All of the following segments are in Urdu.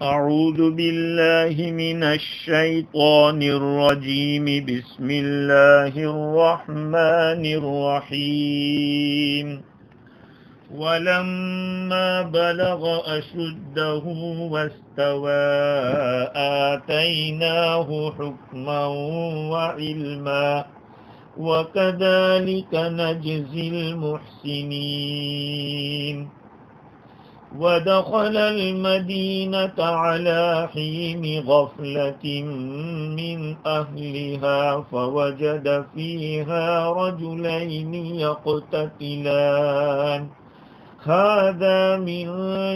أعوذ بالله من الشيطان الرجيم بسم الله الرحمن الرحيم ولما بلغ أشده واستوى آتيناه حكما وعلما وكذلك نجزي المحسنين ودخل المدينة على حين غفلة من أهلها فوجد فيها رجلين يقتتلان هذا من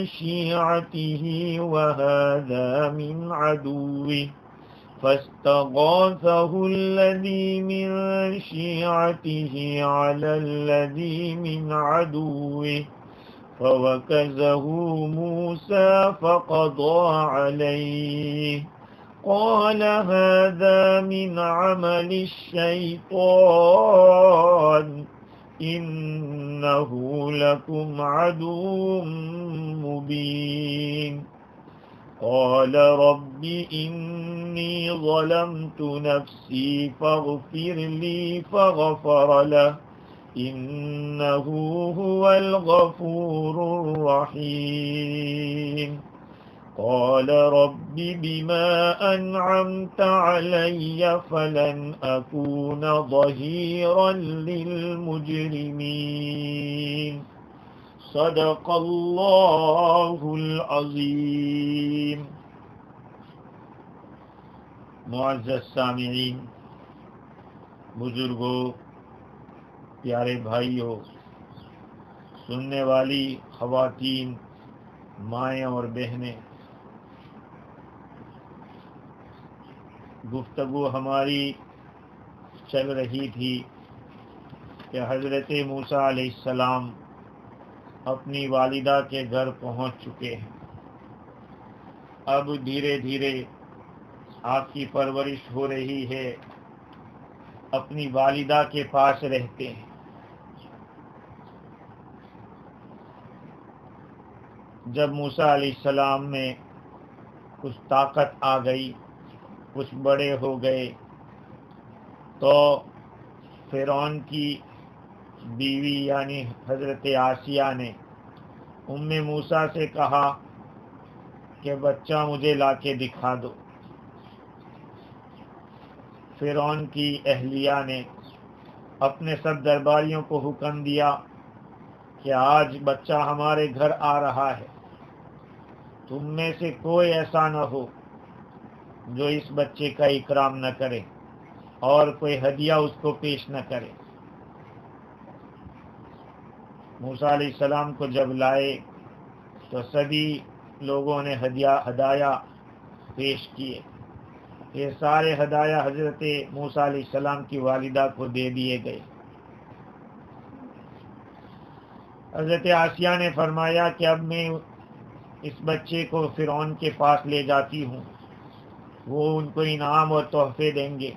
شيعته وهذا من عدوه فاستغاثه الذي من شيعته على الذي من عدوه فوكزه موسى فقضى عليه قال هذا من عمل الشيطان إنه لكم عدو مبين قال رب إني ظلمت نفسي فاغفر لي فغفر له إنه هو الغفور الرحيم قال رب بما أنعمت علي فلن أكون ظهيرا للمجرمين صدق اللہ العظیم۔ معزز سامعین، بزرگوں، پیارے بھائیوں، سننے والی خواتین، مائیں اور بہنیں، گفتگو ہماری چل رہی تھی کہ حضرت موسیٰ علیہ السلام اپنی والدہ کے گھر پہنچ چکے ہیں۔ اب دھیرے دھیرے آپ کی پرورش ہو رہی ہے، اپنی والدہ کے پاس رہتے ہیں۔ جب موسیٰ علیہ السلام میں کچھ طاقت آ گئی، کچھ بڑے ہو گئے، تو فرعون کی بیوی یعنی حضرت آسیہ نے ام موسیٰ سے کہا کہ بچہ مجھے لا کے دکھا دو۔ فرعون کی اہلیہ نے اپنے سب درباریوں کو حکم دیا کہ آج بچہ ہمارے گھر آ رہا ہے، تم میں سے کوئی ایسا نہ ہو جو اس بچے کا اکرام نہ کرے اور کوئی ہدیہ اس کو پیش نہ کرے۔ موسیٰ علیہ السلام کو جب لائے تو سبھی لوگوں نے ہدایہ پیش کیے۔ یہ سارے ہدایہ حضرت موسیٰ علیہ السلام کی والدہ کو دے دیے گئے۔ حضرت آسیہ نے فرمایا کہ اب میں اس بچے کو فرعون کے پاس لے جاتی ہوں، وہ ان کو انعام اور تحفے دیں گے۔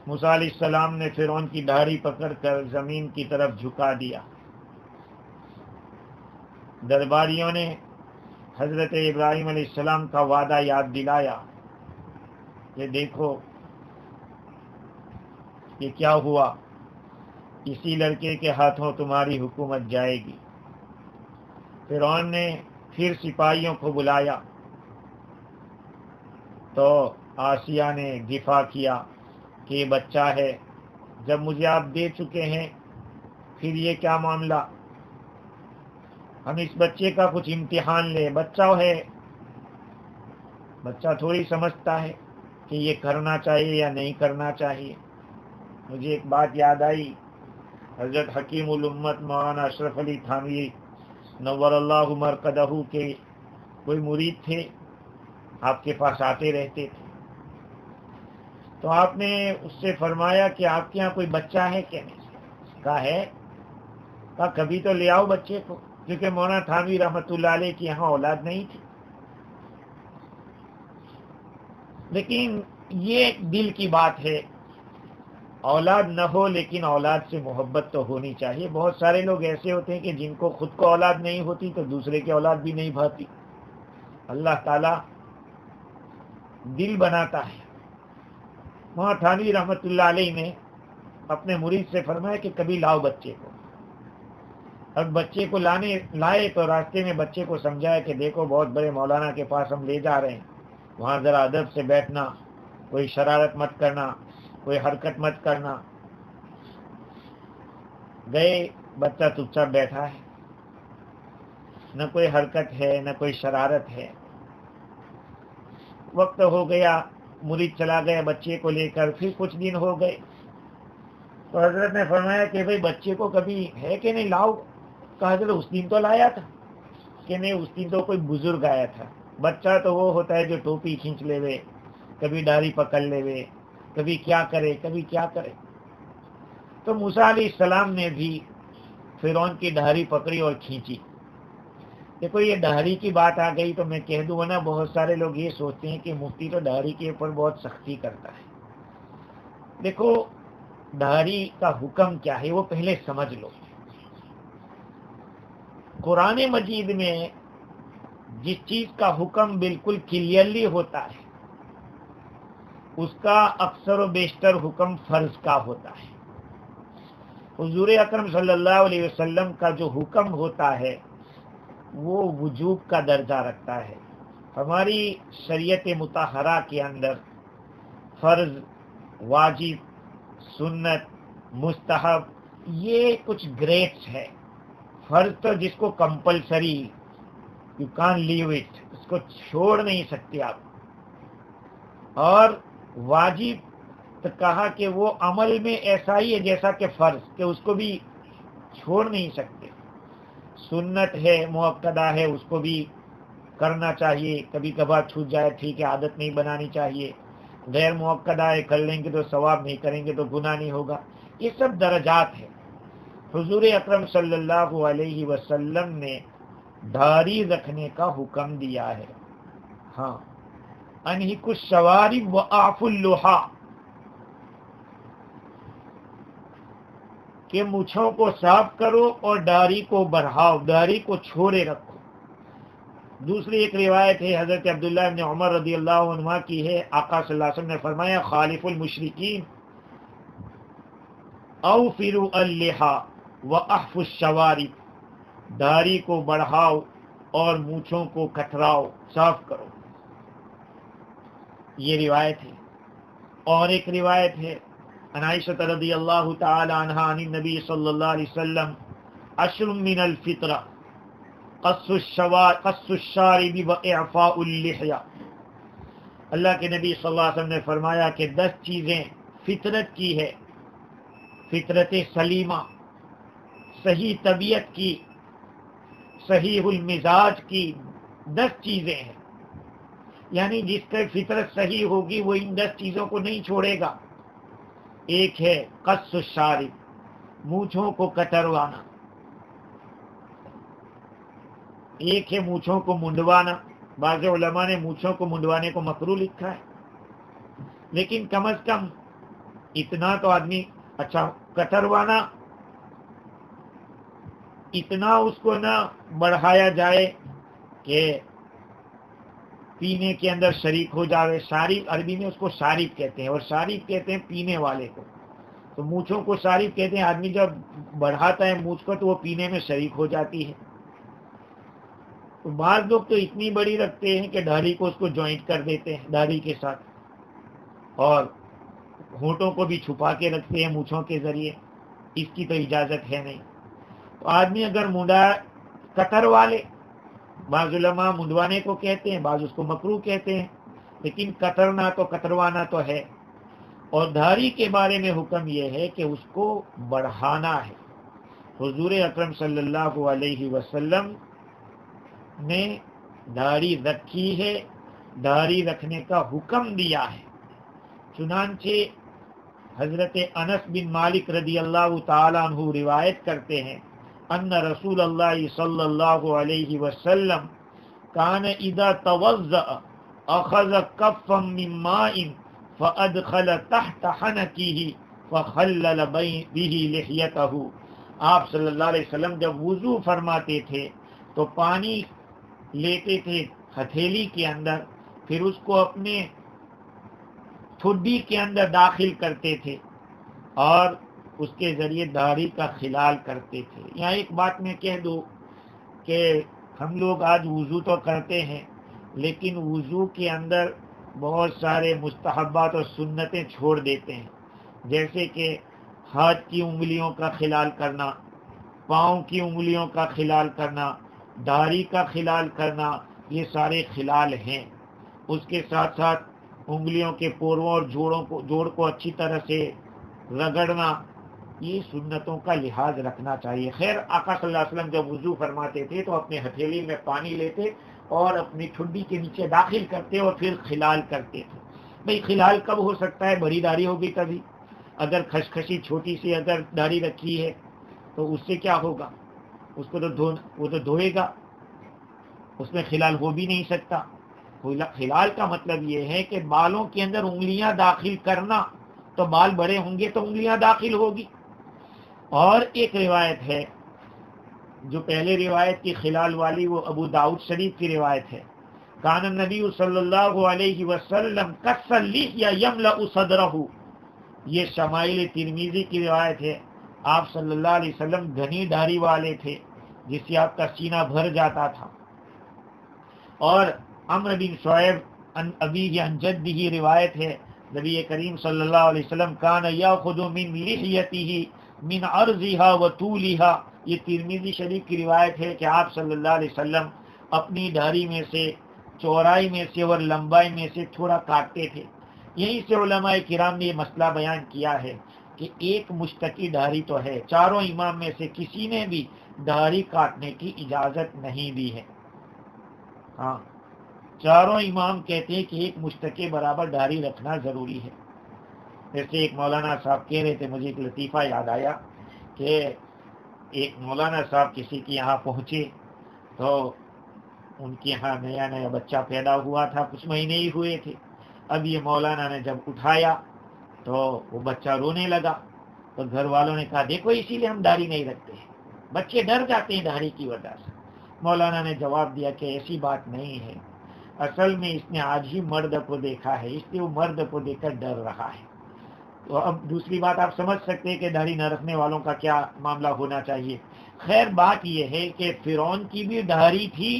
موسیٰ علیہ السلام نے فرعون کی داڑھی پکڑ کر زمین کی طرف جھکا دیا۔ درباریوں نے حضرت ابراہیم علیہ السلام کا وعدہ یاد دلایا کہ دیکھو یہ کیا ہوا، اسی لڑکے کے ہاتھوں تمہاری حکومت جائے گی۔ فرعون نے پھر سپاہیوں کو بلایا تو آسیہ نے دفاع کیا کہ یہ بچہ ہے، جب مجھے آپ دے چکے ہیں پھر یہ کیا معاملہ، ہم اس بچے کا کچھ امتحان لیں، بچہ ہے، بچہ تھوڑی سمجھتا ہے کہ یہ کرنا چاہیے یا نہیں کرنا چاہیے۔ مجھے ایک بات یاد آئی، حضرت حکیم الامت مولانا اشرف علی تھانوی نور اللہ مرقدہ کے کوئی مرید تھے، آپ کے پاس آتے رہتے تھے، تو آپ نے اس سے فرمایا کہ آپ کے یہاں کوئی بچہ ہے کہ نہیں؟ کہا ہے۔ کہا کبھی تو لے آؤ بچے کو، کیونکہ مولانا تھانوی رحمۃ اللہ علیہ کی یہاں اولاد نہیں تھی۔ لیکن یہ دل کی بات ہے، اولاد نہ ہو لیکن اولاد سے محبت تو ہونی چاہیے۔ بہت سارے لوگ ایسے ہوتے ہیں کہ جن کو خود کو اولاد نہیں ہوتی تو دوسرے کی اولاد بھی نہیں بھاتی۔ اللہ تعالیٰ دل بناتا ہے۔ وہاں تھانوی رحمۃ اللہ علیہ نے اپنے مرید سے فرمایا کہ کبھی لاؤ بچے کو، اب بچے کو لائے تو راستے میں بچے کو سمجھایا کہ دیکھو بہت بڑے مولانا کے پاس ہم لے جا رہے ہیں، وہاں ذرا ادب سے بیٹھنا، کوئی شرارت مت کرنا، کوئی حرکت مت کرنا۔ گئے، بچہ چپ چاپ بیٹھا ہے، نہ کوئی حرکت ہے نہ کوئی شرارت ہے۔ وقت ہو گیا، مرید چلا گیا بچے کو لے کر، پھر کچھ دن ہو گئے تو حضرت نے فرمایا کہ بھئی بچے کو کبھی ہے کہ نہیں لاؤ؟ کہا حضرت اس دن تو لایا تھا، کہ نہیں اس دن تو کوئی بزرگ آیا تھا۔ بچہ تو وہ ہوتا ہے جو ٹوپی کھینچ لے وے، کبھی داڑھی پکڑ لے وے، کبھی کیا کرے کبھی کیا کرے۔ تو موسیٰ علیہ السلام نے بھی فرعون کی داڑھی پکڑی اور کھینچی۔ دیکھو یہ داڑھی کی بات آ گئی تو میں کہہ دوں نا، بہت سارے لوگ یہ سوچتے ہیں کہ مفتی تو داڑھی کے اوپر بہت سختی کرتا ہے۔ دیکھو داڑھی کا حکم کیا ہے وہ پہلے سمجھ لو۔ قرآن مجید میں جس چیز کا حکم بالکل کلیئرلی ہوتا ہے اس کا اکثر و بیشتر حکم فرض کا ہوتا ہے۔ حضور اکرم صلی اللہ علیہ وسلم کا جو حکم ہوتا ہے وہ وجوب کا درجہ رکھتا ہے۔ ہماری شریعت مطہرہ کے اندر فرض، واجب، سنت، مستحب یہ کچھ گریڈس ہے۔ فرض تو جس کو کمپلسری، یو کان لیو اٹ، اس کو چھوڑ نہیں سکتے آپ، اور واجب تو کہا کہ وہ عمل میں ایسا ہی ہے جیسا کہ فرض، کہ اس کو بھی چھوڑ نہیں سکتے۔ سنت ہے، مؤکدہ ہے، اس کو بھی کرنا چاہیے، کبھی کبھار چھوٹ جائے ٹھیک ہے، عادت نہیں بنانی چاہیے۔ غیر مؤکدہ ہے، کر لیں گے تو ثواب، نہیں کریں گے تو گناہ نہیں ہوگا۔ یہ سب درجات ہیں۔ حضور اکرم صلی اللہ علیہ وسلم نے داڑھی رکھنے کا حکم دیا ہے۔ ہاں، انہک الشوارب واعفوا اللحى، کہ مونچھوں کو صاف کرو اور داڑھی کو بڑھاؤ، داڑھی کو چھوڑے رکھو۔ دوسری ایک روایت ہے حضرت عبداللہ بن عمر رضی اللہ عنہ کی ہے، آقا صلی اللہ علیہ وسلم نے فرمایا خالف المشرکین اوفروا اللحى واحفوا الشوارب، داڑھی کو بڑھاؤ اور مونچھوں کو کتراؤ، صاف کرو۔ یہ روایت ہے۔ اور ایک روایت ہے عن عائشہ رضی اللہ تعالی عنہا عن النبی صلی اللہ علیہ وسلم عشر من الفطرہ قص الشارب واعفاء اللحیہ، اللہ کے نبی صلی اللہ علیہ وسلم نے فرمایا کہ 10 چیزیں فطرت کی ہے، فطرت سلیمہ، صحیح طبیعت کی، صحیح المزاج کی 10 چیزیں ہیں، یعنی جس کا فطرت صحیح ہوگی وہ ان 10 چیزوں کو نہیں چھوڑے گا۔ ایک ہے قص الشارب، مونچھوں کو کتروانا، ایک ہے مونچھوں کو منڈوانا۔ بعض علماء نے مونچھوں کو منڈوانے کو مکروہ لکھا ہے، لیکن کم از کم اتنا تو آدمی، اچھا کتروانا اتنا اس کو نہ بڑھایا جائے کہ پینے کے اندر شریک ہو جاوے۔ شارب عربی میں اس کو شارب کہتے ہیں، اور شارب کہتے ہیں پینے والے کو، تو مونچھوں کو شارب کہتے ہیں۔ آدمی جب بڑھاتا ہے مونچھ کو تو وہ پینے میں شریک ہو جاتی ہے۔ تو بعض لوگ تو اتنی بڑی رکھتے ہیں کہ داڑھی کو اس کو جوائنٹ کر دیتے ہیں داڑھی کے ساتھ، اور ہونٹوں کو بھی چھپا کے رکھتے ہیں مونچھوں کے ذریعے، اس کی تو اجازت ہے نہیں۔ تو آدمی اگر منڈا کتروا لے، بعض علماء منڈوانے کو کہتے ہیں، بعض اس کو مکروہ کہتے ہیں، لیکن کترنا تو کتروانا تو ہے۔ اور داڑھی کے بارے میں حکم یہ ہے کہ اس کو بڑھانا ہے۔ حضور اکرم صلی اللہ علیہ وسلم نے داڑھی رکھی ہے، داڑھی رکھنے کا حکم دیا ہے۔ چنانچہ حضرت انس بن مالک رضی اللہ تعالی عنہ روایت کرتے ہیں ان رسول اللہ صلی اللہ علیہ وسلم کان اذا توضأ اخذ کفا من ماء فادخل تحت حنکه فخلل به لحیته، آپ صلی اللہ علیہ وسلم جب وضو فرماتے تھے تو پانی لیتے تھے ہتھیلی کے اندر، پھر اس کو اپنے ٹھڈی کے اندر داخل کرتے تھے اور اس کے ذریعے داڑھی کا خلال کرتے تھے۔ یہاں ایک بات میں کہہ دوں کہ ہم لوگ آج وضو تو کرتے ہیں، لیکن وضو کے اندر بہت سارے مستحبات اور سنتیں چھوڑ دیتے ہیں، جیسے کہ ہاتھ کی انگلیوں کا خلال کرنا، پاؤں کی انگلیوں کا خلال کرنا، داڑھی کا خلال کرنا، یہ سارے خلال ہیں۔ اس کے ساتھ ساتھ انگلیوں کے پوروں اور جوڑ کو اچھی طرح سے رگڑنا، یہ سنتوں کا لحاظ رکھنا چاہیے۔ خیر آقا صلی اللہ علیہ وسلم جب وضو فرماتے تھے تو اپنے ہتھیلی میں پانی لیتے اور اپنی ٹھڈی کے نیچے داخل کرتے اور پھر خلال کرتے تھے۔ بھئی خلال کب ہو سکتا ہے؟ بڑی داڑھی ہوگی تبھی۔ اگر کھشکھشی چھوٹی سی اگر داڑھی رکھی ہے تو اس سے کیا ہوگا؟ اس کو تو وہ تو دھوئے گا، اس میں خلال ہو بھی نہیں سکتا۔ خلال کا مطلب یہ ہے کہ بالوں کے اندر انگلیاں داخل کرنا، تو بال بڑے ہوں گے تو انگلیاں داخل ہوگی۔ اور ایک روایت ہے جو پہلے روایت کی خلال والی، وہ ابو داؤد شریف کی روایت ہے، کان النبی صلی اللہ علیہ وسلم کسلی یا یملأ صدرہ، یہ شمائل ترمذی کی روایت ہے۔ آپ صلی اللہ علیہ وسلم گھنی داڑھی والے تھے جس سے آپ کا سینہ بھر جاتا تھا۔ اور عمرو بن شعیب عن ابیہ عن جدہ روایت ہے، نبی کریم صلی اللہ علیہ وسلم کان یاخذ من لحیتہ من عرضها وطولها، یہ ترمذی شریف کی روایت ہے کہ آپ صلی اللہ علیہ وسلم اپنی داڑھی میں سے، چوڑائی میں سے اور لمبائی میں سے تھوڑا کاٹتے تھے۔ یہیں سے علماء کرام نے یہ مسئلہ بیان کیا ہے کہ ایک مشتقی داڑھی تو ہے، چاروں امام میں سے کسی نے بھی داڑھی کاٹنے کی اجازت نہیں دی ہے۔ ہاں، چاروں امام کہتے ہیں کہ ایک مشتقی برابر داڑھی رکھنا ضروری ہے۔ جیسے ایک مولانا صاحب کہہ رہے تھے، مجھے ایک لطیفہ یاد آیا کہ ایک مولانا صاحب کسی کے یہاں پہنچے تو ان کے یہاں نیا نیا بچہ پیدا ہوا تھا، کچھ مہینے ہی ہوئے تھے۔ اب یہ مولانا نے جب اٹھایا تو وہ بچہ رونے لگا، تو گھر والوں نے کہا دیکھو اسی لیے ہم داڑھی نہیں رکھتے ہیں، بچے ڈر جاتے ہیں داڑھی کی وجہ سے۔ مولانا نے جواب دیا کہ ایسی بات نہیں ہے، اصل میں اس نے آج ہی مرد کو دیکھا ہے، اس لیے وہ مرد کو دیکھ کر ڈر رہا ہے۔ تو اب دوسری بات آپ سمجھ سکتے ہیں کہ داڑھی نہ رکھنے والوں کا کیا معاملہ ہونا چاہیے۔ خیر بات یہ ہے کہ فرعون کی بھی داڑھی تھی،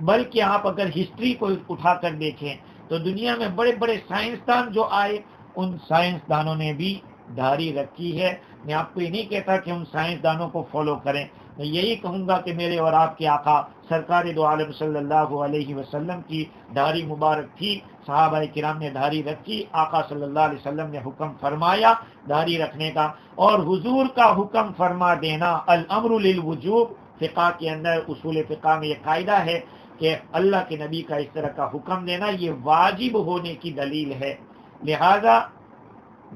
بلکہ آپ اگر ہسٹری کو اٹھا کر دیکھیں تو دنیا میں بڑے بڑے سائنسدان جو آئے، ان سائنسدانوں نے بھی داڑھی رکھی ہے۔ میں آپ کو یہ نہیں کہتا کہ ان سائنسدانوں کو فالو کریں، میں یہی کہوں گا کہ میرے اور آپ کے آقا سرکار دو عالم صلی اللہ علیہ وسلم کی داڑھی مبارک تھی، صحابہ کرام نے داڑھی رکھی، آقا صلی اللہ علیہ وسلم نے حکم فرمایا داڑھی رکھنے کا، اور حضور کا حکم فرما دینا الامر للوجوب۔ فقہ کے اندر، اصول فقہ میں یہ قاعدہ ہے کہ اللہ کے نبی کا اس طرح کا حکم دینا یہ واجب ہونے کی دلیل ہے، لہذا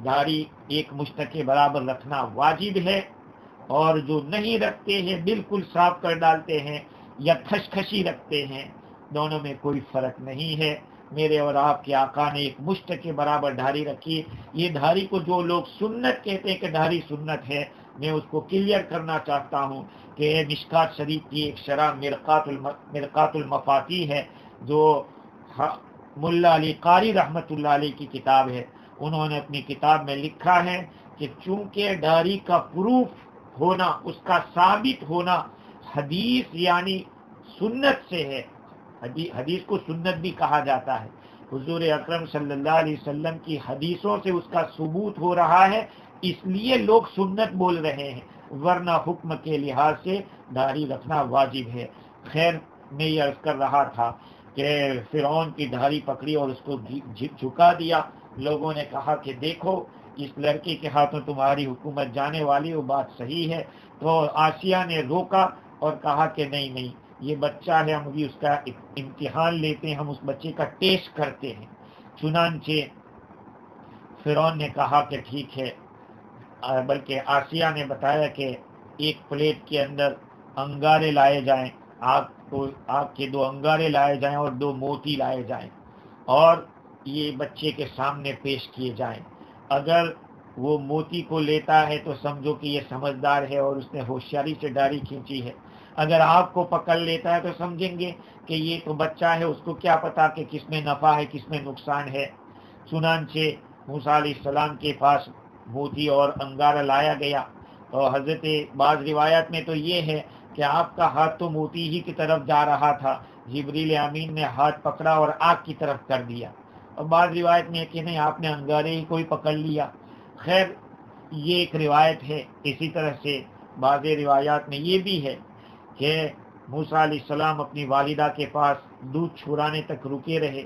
داڑھی ایک مشت کے برابر رکھنا واجب ہے۔ اور جو نہیں رکھتے ہیں بالکل صاف کر ڈالتے ہیں یا کھشکھشی رکھتے ہیں، دونوں میں کوئی فرق نہیں ہے۔ میرے اور آپ کے آقا نے ایک مشت کے برابر داڑھی رکھی۔ یہ داڑھی کو جو لوگ سنت کہتے ہیں کہ داڑھی سنت ہے، میں اس کو کلیئر کرنا چاہتا ہوں کہ مشکات شریف کی ایک شرح مرقات المفاتیح ہے، جو ملا علی قاری رحمۃ اللہ علیہ کی کتاب ہے۔ انہوں نے اپنی کتاب میں لکھا ہے کہ چونکہ داڑھی کا پروف ہونا، اس کا ثابت ہونا حدیث یعنی سنت سے ہے، حدیث کو سنت بھی کہا جاتا ہے، حضور اکرم صلی اللہ علیہ وسلم کی حدیثوں سے اس کا ثبوت ہو رہا ہے، اس لیے لوگ سنت بول رہے ہیں، ورنہ حکم کے لحاظ سے داڑھی رکھنا واجب ہے۔ خیر میں یہ عرض کر رہا تھا کہ فرعون کی داڑھی پکڑی اور اس کو جھکا دیا۔ لوگوں نے کہا کہ دیکھو اس لڑکے کے ہاتھوں تمہاری حکومت جانے والی، وہ بات صحیح ہے۔ تو آسیہ نے روکا اور کہا کہ نہیں نہیں، یہ بچہ ہے، ہم بھی اس کا امتحان لیتے ہیں، ہم اس بچے کا ٹیسٹ کرتے ہیں۔ چنانچہ فرعون نے کہا کہ ٹھیک ہے، بلکہ آسیہ نے بتایا کہ ایک پلیٹ کے اندر انگارے لائے جائیں، آگ کے 2 انگارے لائے جائیں اور 2 موتی لائے جائیں، اور یہ بچے کے سامنے پیش کیے جائیں۔ اگر وہ موتی کو لیتا ہے تو سمجھو کہ یہ سمجھدار ہے اور اس نے ہوشیاری سے داڑھی کھینچی ہے، اگر آپ کو پکڑ لیتا ہے تو سمجھیں گے کہ یہ تو بچہ ہے، اس کو کیا پتا کہ کس میں نفع ہے کس میں نقصان ہے۔ چنانچہ موسیٰ علیہ السلام کے پاس موتی اور انگارہ لایا گیا، تو حضرت بعض روایت میں تو یہ ہے کہ آپ کا ہاتھ تو موتی ہی کی طرف جا رہا تھا، جبریل امین نے ہاتھ پکڑا اور آگ کی طرف کر دیا، اور بعض روایت میں کہ نہیں آپ نے انگارے ہی کوئی پکڑ لیا۔ خیر یہ ایک روایت ہے۔ اسی طرح سے بعض روایات میں یہ بھی ہے کہ موسیٰ علیہ السلام اپنی والدہ کے پاس دودھ چھرانے تک رکے رہے،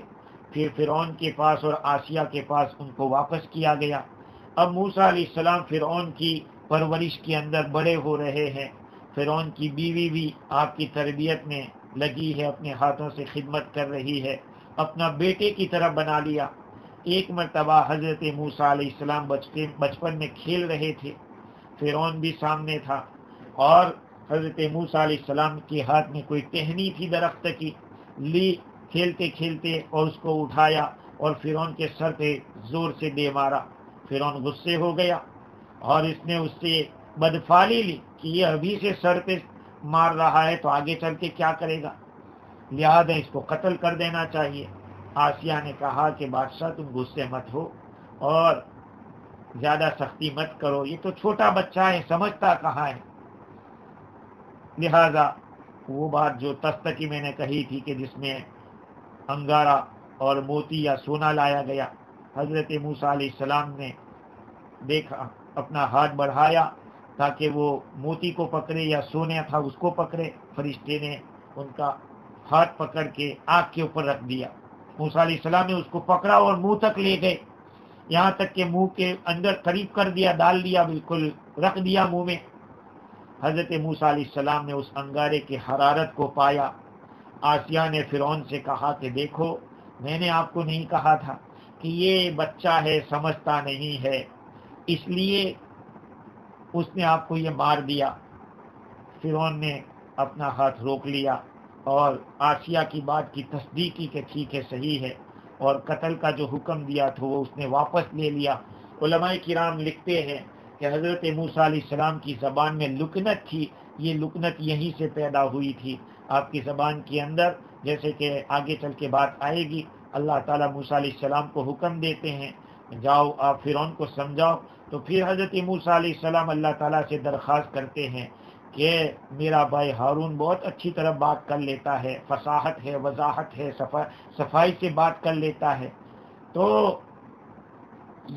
پھر فرعون کے پاس اور آسیہ کے پاس ان کو واپس کیا گیا۔ اب موسیٰ علیہ السلام فرعون کی پرورش کے اندر بڑے ہو رہے ہیں، فرعون کی بیوی بھی آپ کی تربیت میں لگی ہے، اپنے ہاتھوں سے خدمت کر رہی ہے، اپنا بیٹے کی طرح بنا لیا۔ ایک مرتبہ حضرت موسیٰ علیہ السلام بچپن میں کھیل رہے تھے، فرعون بھی سامنے تھا، اور حضرت موسیٰ علیہ السلام کے ہاتھ میں کوئی ٹہنی تھی درخت کی، لی کھیلتے کھیلتے اور اس کو اٹھایا اور فرعون کے سر پہ زور سے دے مارا۔ فرعون غصے ہو گیا اور اس نے اس سے بدفعلی لی کہ یہ ابھی سے سر پہ مار رہا ہے تو آگے چل کے کیا کرے گا، لہذا اس کو قتل کر دینا چاہیے۔ آسیہ نے کہا کہ بادشاہ تم غصے مت ہو اور زیادہ سختی مت کرو، یہ تو چھوٹا بچہ ہے، سمجھتا کہاں ہے۔ لہذا وہ بات جو تختکی میں نے کہی تھی کہ جس میں انگارہ اور موتی یا سونا لایا گیا، حضرت موسیٰ علیہ السلام نے دیکھا، اپنا ہاتھ بڑھایا تاکہ وہ موتی کو پکڑے یا سونے تھا اس کو پکڑے، فرشتے نے ان کا ہاتھ پکڑ کے آگ کے اوپر رکھ دیا۔ موسیٰ علیہ السلام نے اس کو پکڑا اور منہ تک لے گئے، یہاں تک کہ منہ کے اندر قریب کر دیا، ڈال دیا، بالکل رکھ دیا منہ میں۔ حضرت موسیٰ علیہ السلام نے اس انگارے کی حرارت کو پایا۔ آسیہ نے فرعون سے کہا کہ دیکھو میں نے آپ کو نہیں کہا تھا کہ یہ بچہ ہے، سمجھتا نہیں ہے، اس لیے اس نے آپ کو یہ مار دیا۔ فرعون نے اپنا ہاتھ روک لیا اور آسیہ کی بات کی تصدیق کی کہ ٹھیک ہے، صحیح ہے، اور قتل کا جو حکم دیا تھا وہ اس نے واپس لے لیا۔ علماء کرام لکھتے ہیں کہ حضرت موسیٰ علیہ السلام کی زبان میں لکنت تھی، یہ لکنت یہیں سے پیدا ہوئی تھی آپ کی زبان کے اندر، جیسے کہ آگے چل کے بات آئے گی۔ اللہ تعالیٰ موسیٰ علیہ السلام کو حکم دیتے ہیں جاؤ آپ فرعون کو سمجھاؤ، تو پھر حضرت موسیٰ علیہ السلام اللہ تعالیٰ سے درخواست کرتے ہیں کہ میرا بھائی ہارون بہت اچھی طرح بات کر لیتا ہے، فصاحت ہے، وضاحت ہے، صفائی سے بات کر لیتا ہے۔ تو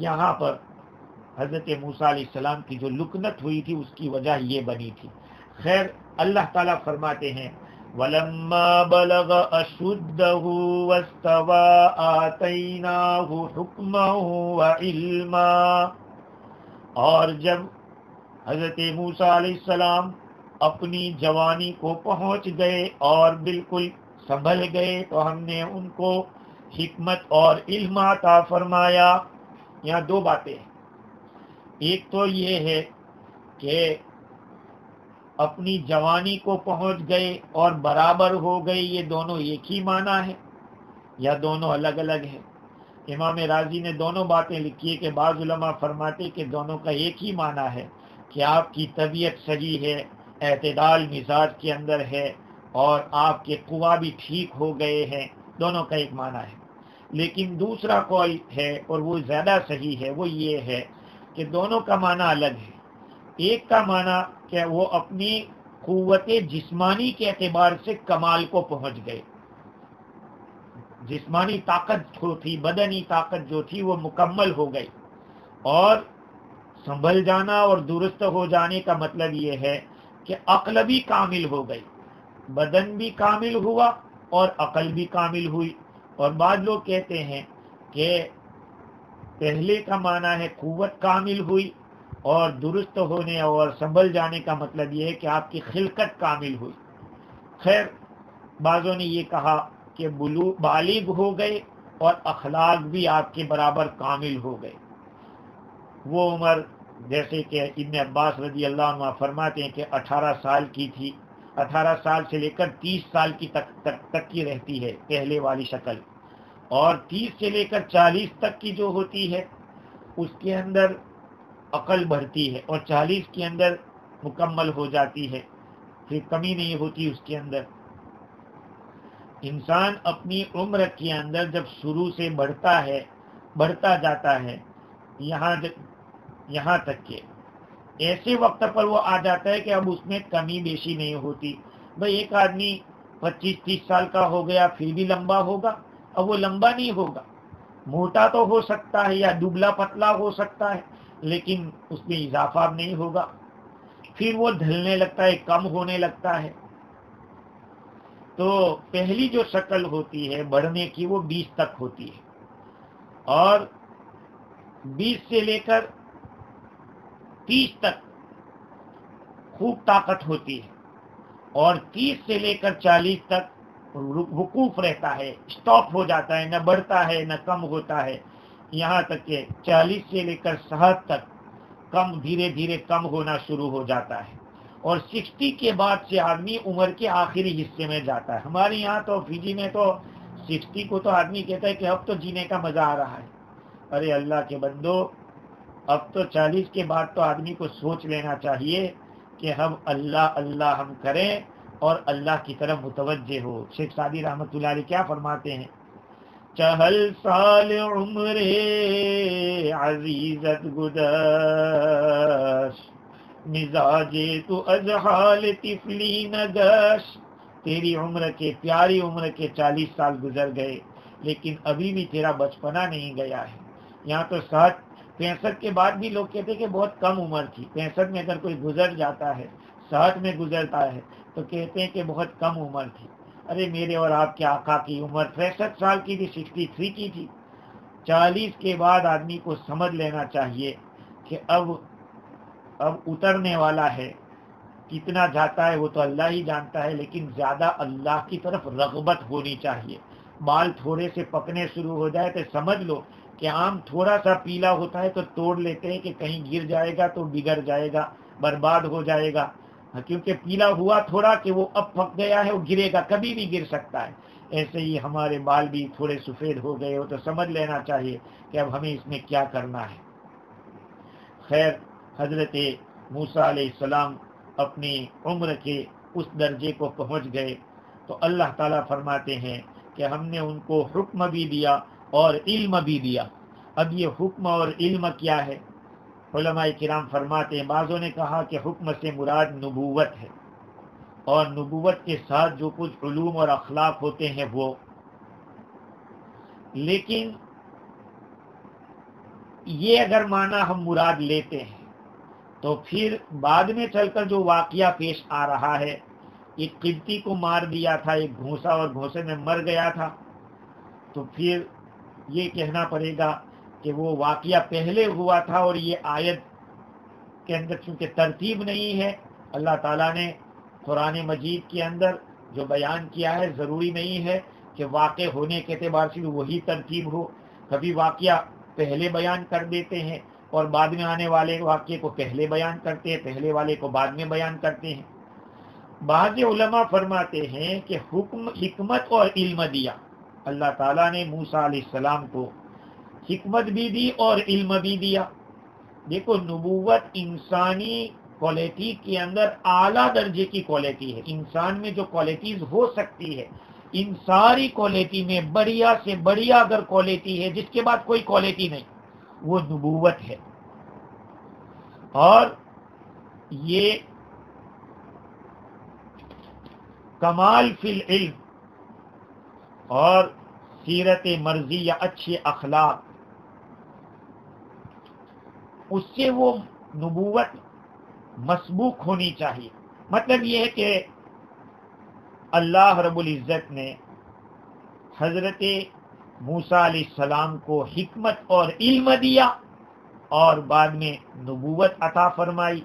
یہاں پر حضرت موسیٰ علیہ السلام کی جو لکنت ہوئی تھی اس کی وجہ یہ بنی تھی۔ خیر اللہ تعالیٰ فرماتے ہیں وَلَمَّا بَلَغَ أَشُدَّهُ وَاسْتَوَىٰ آتَيْنَاهُ حُكْمًا وَعِلْمًا، اور جب حضرت موسیٰ علیہ السلام اپنی جوانی کو پہنچ گئے اور بالکل سنبھل گئے تو ہم نے ان کو حکمت اور علم عطا فرمایا۔ یہاں دو باتیں ہیں، ایک تو یہ ہے کہ اپنی جوانی کو پہنچ گئے اور برابر ہو گئے، یہ دونوں ایک ہی معنی ہے یا دونوں الگ الگ ہیں؟ امام راضی نے دونوں باتیں لکھی ہے کہ بعض علماء فرماتے کہ دونوں کا ایک ہی معنی ہے کہ آپ کی طبیعت صحیح ہے، اعتدال مزاج کے اندر ہے اور آپ کے قوا بھی ٹھیک ہو گئے ہیں، دونوں کا ایک معنی ہے۔ لیکن دوسرا قول ہے اور وہ زیادہ صحیح ہے، وہ یہ ہے کہ دونوں کا معنی الگ ہے۔ ایک کا معنی کہ وہ اپنی قوت جسمانی کے اعتبار سے کمال کو پہنچ گئے، جسمانی طاقت جو تھی، بدنی طاقت جو تھی وہ مکمل ہو گئی، اور سنبھل جانا اور درست ہو جانے کا مطلب یہ ہے کہ عقل بھی کامل ہو گئی، بدن بھی کامل ہوا اور عقل بھی کامل ہوئی۔ اور بعض لوگ کہتے ہیں کہ پہلے کا معنی ہے قوت کامل ہوئی، اور درست ہونے اور سنبھل جانے کا مطلب یہ ہے کہ آپ کی خلقت کامل ہوئی۔ خیر بعضوں نے یہ کہا کہ بالغ ہو گئے اور اخلاق بھی آپ کے برابر کامل ہو گئے۔ وہ عمر جیسے کہ ابن عباس رضی اللہ عنہ فرماتے ہیں کہ 18 سال کی تھی، 18 سال سے لے کر 30 سال کی تک کی رہتی ہے پہلے والی شکل، اور 30 سے لے کر 40 تک کی جو ہوتی ہے اس کے اندر عقل بڑھتی ہے، اور 40 کے اندر مکمل ہو جاتی ہے۔ پھر کمی نہیں ہوتی اس کے اندر. انسان اپنی عمر کے اندر جب شروع سے بڑھتا جاتا ہے یہاں تک کہ ایسے وقت پر وہ آ جاتا ہے کہ اب اس میں کمی بیشی نہیں ہوتی. بھئی ایک آدمی 25-30 سال کا ہو گیا پھر بھی لمبا ہوگا؟ اب وہ لمبا نہیں ہوگا. موٹا تو ہو سکتا ہے یا دبلا پتلا ہو سکتا ہے، لیکن اس میں اضافہ نہیں ہوگا. پھر وہ ڈھلنے لگتا ہے، کم ہونے لگتا ہے. تو پہلی جو شکل ہوتی ہے بڑھنے کی وہ 20 تک ہوتی ہے، اور 20 سے لے کر 30 تک خوب طاقت ہوتی ہے، اور 30 سے لے کر 40 تک وقوف رہتا ہے، سٹاپ ہو جاتا ہے، نہ بڑھتا ہے نہ کم ہوتا ہے. یہاں تک کہ 40 سے لے کر 60 تک دھیرے دھیرے کم ہونا شروع ہو جاتا ہے. اور 60 کے بعد سے آدمی عمر کے آخری حصے میں جاتا ہے. ہمارے یہاں تو فجی میں تو 60 کو تو آدمی کہتا ہے کہ اب تو جینے کا مزہ آ رہا ہے. ارے اللہ کے بندو، اب تو 40 کے بعد تو آدمی کو سوچ لینا چاہیے کہ ہم اللہ ہم کریں اور اللہ کی طرف متوجہ ہو. شیخ سعدی رحمۃ اللہ علیہ کیا فرماتے ہیں؟ چہل سال عمر عزیزت گدش، مزاج تو از حال طفلی نگش. تیری عمر کے پیاری عمر کے 40 سال گزر گئے، لیکن ابھی بھی تیرا بچپنا نہیں گیا ہے. یہاں تو 65 کے بعد بھی لوگ کہتے ہیں کہ بہت کم عمر تھی. 65 میں اگر کوئی گزر جاتا ہے، 60 میں گزرتا ہے تو کہتے ہیں کہ بہت کم عمر تھی. ارے میرے اور آپ کے آقا کی عمر 63 سال کی تھی، 63 کی تھی. 40 کے بعد آدمی کو سمجھ لینا چاہیے کہ اب اترنے والا ہے. کتنا جاتا ہے وہ تو اللہ ہی جانتا ہے، لیکن زیادہ اللہ کی طرف رغبت ہونی چاہیے. بال تھوڑے سے پکنے شروع ہو جائے تو سمجھ لو کہ آم تھوڑا سا پیلا ہوتا ہے تو توڑ لیتے ہیں کہ کہیں گر جائے گا تو بگڑ جائے گا، برباد ہو جائے گا. کیونکہ پیلا ہوا تھوڑا کہ وہ اب پک گیا ہے، وہ گرے گا، کبھی بھی گر سکتا ہے. ایسے ہی ہمارے بال بھی تھوڑے سفید ہو گئے ہو تو سمجھ لینا چاہیے کہ اب ہمیں اس میں کیا کرنا ہے. خیر، حضرت موسیٰ علیہ السلام اپنی عمر کے اس درجے کو پہنچ گئے تو اللہ تعالیٰ فرماتے ہیں کہ ہم نے ان کو حکم بھی دیا اور علم بھی دیا. اب یہ حکم اور علم کیا ہے؟ علماء کرام فرماتے ہیں، بعضوں نے کہا کہ حکم سے مراد نبوت ہے، اور نبوت کے ساتھ جو کچھ علوم اور اخلاق ہوتے ہیں وہ. لیکن یہ اگر معنی ہم مراد لیتے ہیں تو پھر بعد میں چل کر جو واقعہ پیش آ رہا ہے، ایک قبطی کو مار دیا تھا، ایک گھونسا اور گھونسے میں مر گیا تھا، تو پھر یہ کہنا پڑے گا کہ وہ واقعہ پہلے ہوا تھا. اور یہ آیت کے اندر چونکہ ترتیب نہیں ہے، اللہ تعالیٰ نے قرآن مجید کے اندر جو بیان کیا ہے ضروری نہیں ہے کہ واقع ہونے کے اعتبار سے وہی ترتیب ہو. کبھی واقعہ پہلے بیان کر دیتے ہیں اور بعد میں آنے والے واقعے کو پہلے بیان کرتے ہیں، پہلے والے کو بعد میں بیان کرتے ہیں. بعض علماء فرماتے ہیں کہ حکمت اور علم دیا. اللہ تعالیٰ نے موسیٰ علیہ السلام کو حکمت بھی دی اور علم بھی دیا. دیکھو، نبوت انسانی کوالٹی کے اندر اعلیٰ درجے کی کوالٹی ہے. انسان میں جو کوالٹیز ہو سکتی ہے، ان ساری کوالٹی میں بڑھیا سے بڑھیا اگر کوالٹی ہے جس کے بعد کوئی کوالٹی نہیں، وہ نبوت ہے. اور یہ کمال فی العلم اور سیرت مرضی یا اچھے اخلاق، اس سے وہ نبوت مسبوق ہونی چاہیے. مطلب یہ ہے کہ اللہ رب العزت نے حضرت موسیٰ علیہ السلام کو حکمت اور علم دیا اور بعد میں نبوت عطا فرمائی.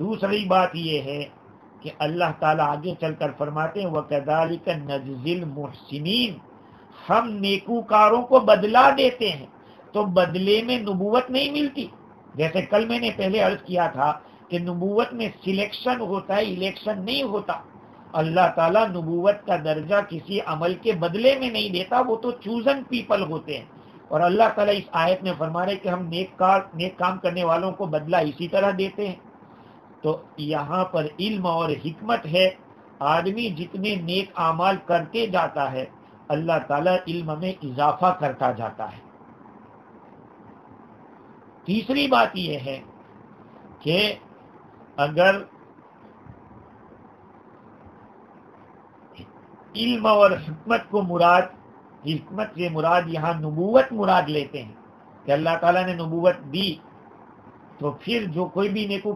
دوسری بات یہ ہے کہ اللہ تعالیٰ آگے چل کر فرماتے ہیں وَكَذَلِكَ نَجْزِي الْمُحْسِنِينَ، ہم نیکوکاروں کو بدلہ دیتے ہیں. تو بدلے میں نبوت نہیں ملتی. جیسے کل میں نے پہلے عرض کیا تھا کہ نبوت میں سلیکشن ہوتا ہے، الیکشن نہیں ہوتا. اللہ تعالیٰ نبوت کا درجہ کسی عمل کے بدلے میں نہیں دیتا، وہ تو چوزن پیپل ہوتے ہیں. اور اللہ تعالیٰ اس آیت میں فرما رہے کہ ہم نیک کام کرنے والوں کو بدلہ اسی طرح دیتے ہیں. تو یہاں پر علم اور حکمت ہے. آدمی جتنے نیک اعمال کرتے جاتا ہے اللہ تعالیٰ علم میں اضافہ کرتا جاتا ہے. تیسری بات یہ ہے کہ اگر علم اور حکمت کو حکمت سے مراد یہاں نبوت مراد لیتے ہیں کہ اللہ تعالیٰ نے نبوت دی، تو پھر جو کوئی بھی نیک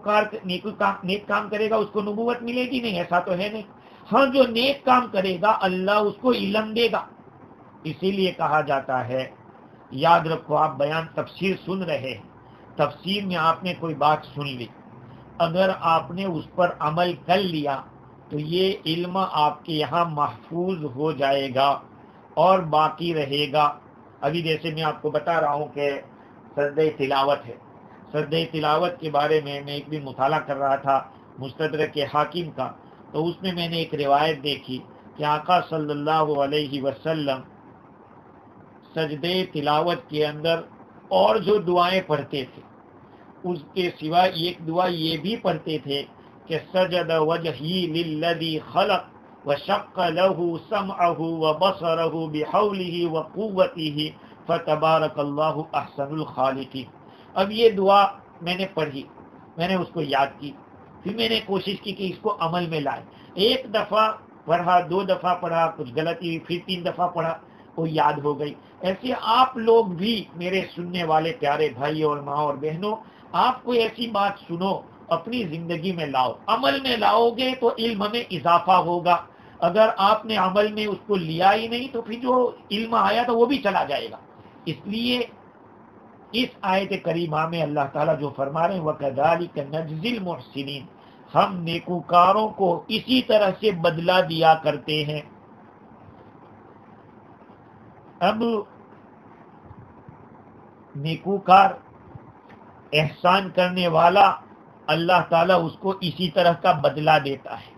کام کرے گا اس کو نبوت ملے گی نہیں، ایسا تو ہے نہیں. ہاں، جو نیک کام کرے گا اللہ اس کو علم دے گا. اسی لیے کہا جاتا ہے، یاد رکھو، آپ بیان تفسیر سن رہے ہیں، تفسیر میں آپ نے کوئی بات سن لی، اگر آپ نے اس پر عمل کر لیا تو یہ علم آپ کے یہاں محفوظ ہو جائے گا اور باقی رہے گا. ابھی جیسے میں آپ کو بتا رہا ہوں کہ سجدہ تلاوت ہے، سجدہ تلاوت کے بارے میں ایک دن مطالعہ کر رہا تھا مستدرک حاکم کا، تو اس میں نے ایک روایت دیکھی کہ آقا صلی اللہ علیہ وسلم سجدہ تلاوت کے اندر اور جو دعائیں پڑھتے تھے اس کے سوا ایک دعا یہ بھی پڑھتے تھے کہ سجد وجہی للذی خلق وشق له سمعه وبصره بحوله وقوته فتبارک اللہ احسن الخالقین. اب یہ دعا میں نے پڑھی، میں نے اس کو یاد کی، پھر میں نے کوشش کی کہ اس کو عمل میں لائے. ایک دفعہ پڑھا، 2 دفعہ پڑھا، کچھ غلطی ہوئی، پھر 3 دفعہ پڑھا، وہ یاد ہو گئی. ایسے آپ لوگ بھی میرے سننے والے پیارے بھائی اور ماں اور بہنوں، آپ کو ایسی بات سنو، اپنی زندگی میں لاؤ، عمل میں لاؤ گے تو علم میں اضافہ ہوگا. اگر آپ نے عمل میں اس کو لیا ہی نہیں تو پھر جو علم آیا تو وہ بھی چلا جائے گا. اس لیے اس آیت کریمہ میں اللہ تعالیٰ جو فرما رہے ہیں وَكَذَلِكَ نَجْزِي الْمُحْسِنِينَ، ہم نیکوکاروں کو اسی طرح سے بدلہ دیا کرتے ہیں. اب نیکوکار احسان کرنے والا اللہ تعالیٰ اس کو اسی طرح کا بدلہ دیتا ہے.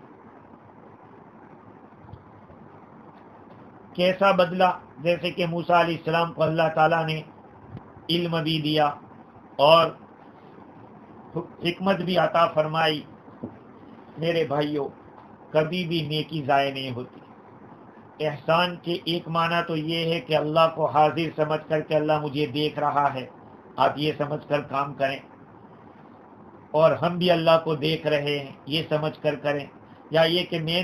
کیسا بدلہ؟ جیسے کہ موسیٰ علیہ السلام کو اللہ تعالیٰ نے علم بھی دیا اور حکمت بھی عطا فرمائی. میرے بھائیوں، کبھی بھی نیکی ضائع نہیں ہوتی. احسان کے ایک معنی تو یہ ہے کہ اللہ کو حاضر سمجھ کر کے اللہ مجھے دیکھ رہا ہے، آپ یہ سمجھ کر کام کریں، اور ہم بھی اللہ کو دیکھ رہے ہیں یہ سمجھ کر کریں. یا یہ کہ میں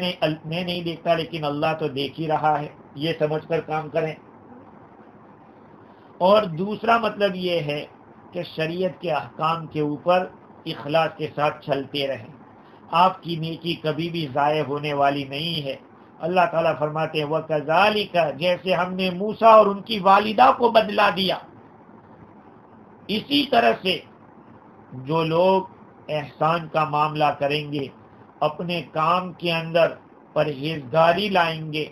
نہیں دیکھتا لیکن اللہ تو دیکھ ہی رہا ہے، یہ سمجھ کر کام کریں. اور دوسرا مطلب یہ ہے کہ شریعت کے احکام کے اوپر اخلاص کے ساتھ چلتے رہیں. آپ کی نیکی کبھی بھی ضائع ہونے والی نہیں ہے. اللہ تعالیٰ فرماتے ہیں وَكَذَلِكَ، جیسے ہم نے موسیٰ اور ان کی والدہ کو بدلہ دیا، اسی طرح سے جو لوگ احسان کا معاملہ کریں گے، اپنے کام کے اندر پرہیزگاری لائیں گے،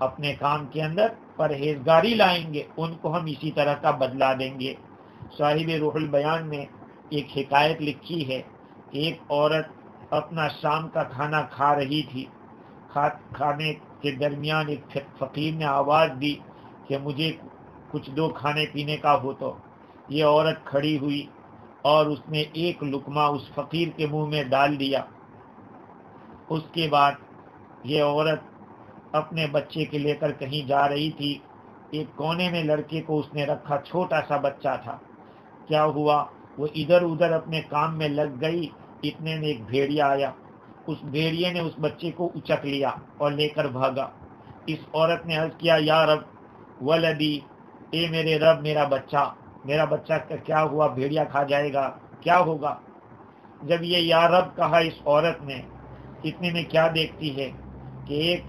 اپنے کام کے اندر پرہیزگاری لائیں گے، ان کو ہم اسی طرح کا بدلہ دیں گے. صاحب روح البیان میں ایک حکایت لکھی ہے، ایک عورت اپنا شام کا کھانا کھا رہی تھی. کھانے کے درمیان ایک فقیر نے آواز دی کہ مجھے کچھ دو کھانے پینے کا ہو. تو یہ عورت کھڑی ہوئی اور اس نے ایک لقمہ اس فقیر کے منہ میں ڈال دیا. اس کے بعد یہ عورت اپنے بچے کے لے کر کہیں جا رہی تھی. ایک کونے میں لڑکے کو اس نے رکھا، چھوٹا سا بچہ تھا. کیا ہوا، وہ ادھر ادھر اپنے کام میں لگ گئی. اتنے میں ایک بھیڑیا آیا، اس بھیڑیے نے اس بچے کو اچک لیا اور لے کر بھاگا. اس عورت نے عرض کیا یا رب ولدی، اے میرے رب میرا بچہ کا کیا ہوا، بھیڑیا کھا جائے گا، کیا ہوگا؟ جب یہ یا رب کہا اس عورت نے، اتنے میں کیا دیکھتی ہے کہ ایک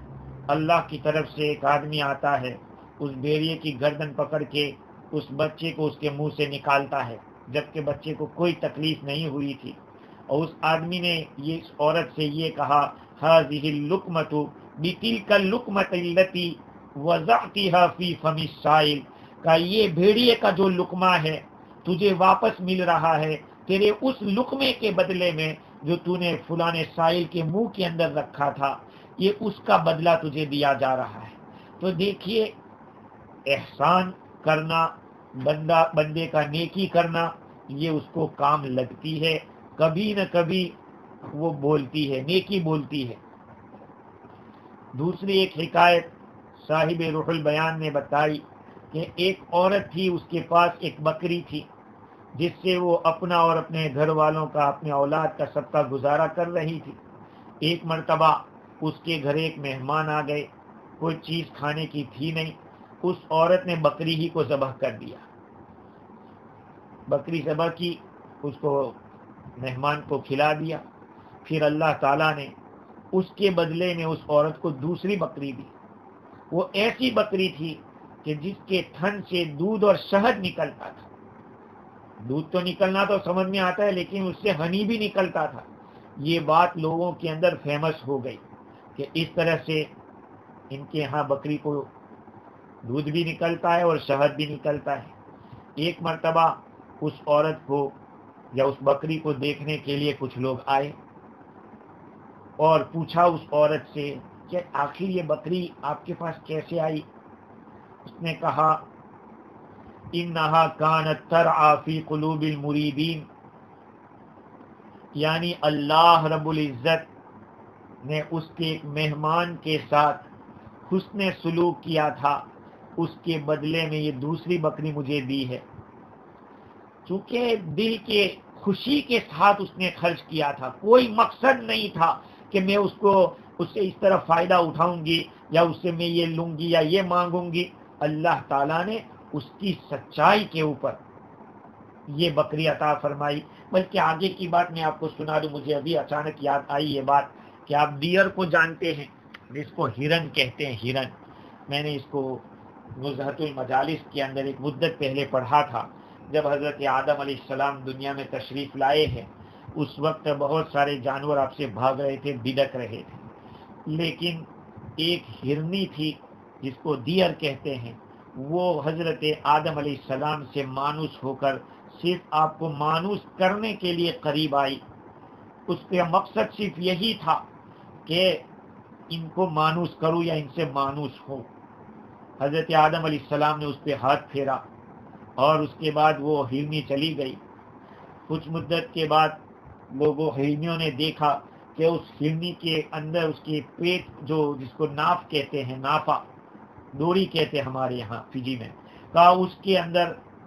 اللہ کی طرف سے ایک آدمی آتا ہے، اس بھیڑیے کی گردن پکڑ کے اس بچے کو اس کے منہ سے نکالتا ہے، جبکہ بچے کو کوئی تکلیف نہیں ہوئی تھی. اور اس آدمی نے یہ اس عورت سے یہ کہا هذه اللقمة بتلك اللقمة التي وضعتها في فم السائل، کہ یہ بھیڑیے کا جو لقمہ ہے تجھے واپس مل رہا ہے تیرے اس لقمے کے بدلے میں جو تو نے فلاں سائل کے منہ کے اندر رکھا تھا، یہ اس کا بدلہ تجھے دیا جا رہا ہے. تو دیکھیے، احسان کرنا، بندے کا نیکی کرنا، یہ اس کو کام لگتی ہے. کبھی نہ کبھی وہ بولتی ہے، نیکی بولتی ہے۔ دوسری ایک حکایت صاحب روح البیان نے بتائی کہ ایک عورت تھی، اس کے پاس ایک بکری تھی جس سے وہ اپنا اور اپنے گھر والوں کا، اپنے اولاد کا سب کا گزارا کر رہی تھی۔ ایک مرتبہ اس کے گھر ایک مہمان آ گئے، کوئی چیز کھانے کی تھی نہیں، اس عورت نے بکری ہی کو ذبح کر دیا، بکری ذبح کی، اس کو مہمان کو کھلا دیا۔ پھر اللہ تعالیٰ نے اس کے بدلے میں اس عورت کو دوسری بکری دی۔ وہ ایسی بکری تھی کہ جس کے تھن سے دودھ اور شہد نکلتا تھا۔ دودھ تو نکلنا تو سمجھ میں آتا ہے، لیکن اس سے ہنی بھی نکلتا تھا۔ یہ بات لوگوں کے اندر فیمس ہو گئی کہ اس طرح سے ان کے ہاں بکری کو دودھ بھی نکلتا ہے اور شہد بھی نکلتا ہے۔ ایک مرتبہ اس عورت کو یا اس بکری کو دیکھنے کے لیے کچھ لوگ آئے اور پوچھا اس عورت سے کہ آخر یہ بکری آپ کے پاس کیسے آئی؟ اس نے کہا انہا کانت ترعی فی قلوب المریدین، یعنی اللہ رب العزت نے اس کے ایک مہمان کے ساتھ حسن سلوک کیا تھا، اس کے بدلے میں یہ دوسری بکری مجھے دی ہے۔ چونکہ دل کے خوشی کے ساتھ اس نے خرچ کیا تھا، کوئی مقصد نہیں تھا کہ میں اس سے اس طرح فائدہ اٹھاؤں گی یا اس سے میں یہ لوں گی یا یہ مانگوں گی۔ اللہ تعالیٰ نے اس کی سچائی کے اوپر یہ بکری عطا فرمائی۔ بلکہ آگے کی بات میں آپ کو سنا دوں، مجھے ابھی اچانک یاد آئی یہ بات کہ آپ ڈیئر کو جانتے ہیں، جس کو ہرن کہتے ہیں، ہرن۔ میں نے اس کو نزہۃ المجالس کے اندر ایک مدت پہلے پڑھا تھا، جب حضرت آدم علیہ السلام دنیا میں تشریف لائے ہیں۔ اس وقت بہت سارے جانور آپ سے بھاگ رہے تھے، بھڑک رہے تھے، لیکن ایک ہرنی تھی جس کو ڈیئر کہتے ہیں، وہ حضرت آدم علیہ السلام سے مانوس ہو کر صرف آپ کو مانوس کرنے کے لیے قریب آئی۔ اس کا مقصد صرف یہی تھا کہ ان کو مانوس کروں یا ان سے مانوس ہو۔ حضرت آدم علیہ السلام نے اس پہ ہاتھ پھیرا اور اس کے بعد وہ ہرنی چلی گئی۔ کچھ مدت کے بعد ہرنیوں نے دیکھا کہ اس ہرنی کے اندر اس کے پیٹ، جو جس کو ناف کہتے ہیں، نافا ڈوری کہتے ہیں ہمارے یہاں فجی میں، کہا اس کے اندر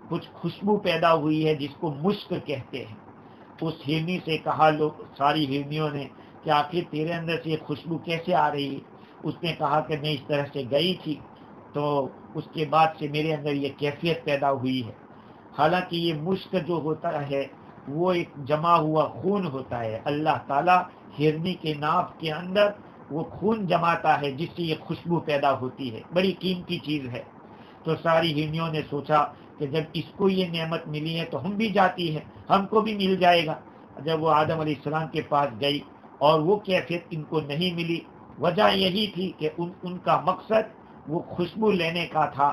کچھ خوشبو پیدا ہوئی ہے جس کو مشک کہتے ہیں۔ اس ہرنی سے کہا، ساری ہرنیوں نے، کہ آخر تیرے اندر سے یہ خوشبو کیسے آ رہی ہے؟ اس نے کہا کہ میں اس طرح سے گئی تھی تو اس کے بعد سے میرے اندر یہ کیفیت پیدا ہوئی ہے۔ حالانکہ یہ مشک جو ہوتا ہے وہ ایک جمع ہوا خون ہوتا ہے، اللہ تعالیٰ ہرنی کے ناف کے اندر وہ خون جماتا ہے جس سے یہ خوشبو پیدا ہوتی ہے، بڑی قیمتی چیز ہے۔ تو ساری ہرنیوں نے سوچا کہ جب اس کو یہ نعمت ملی ہے تو ہم بھی جاتی ہے، ہم کو بھی مل جائے گا۔ جب وہ آدم علیہ السلام کے پاس گئی اور وہ کیفیت ان کو نہیں ملی، وجہ یہی تھی کہ ان کا مقصد وہ خوشبو لینے کا تھا،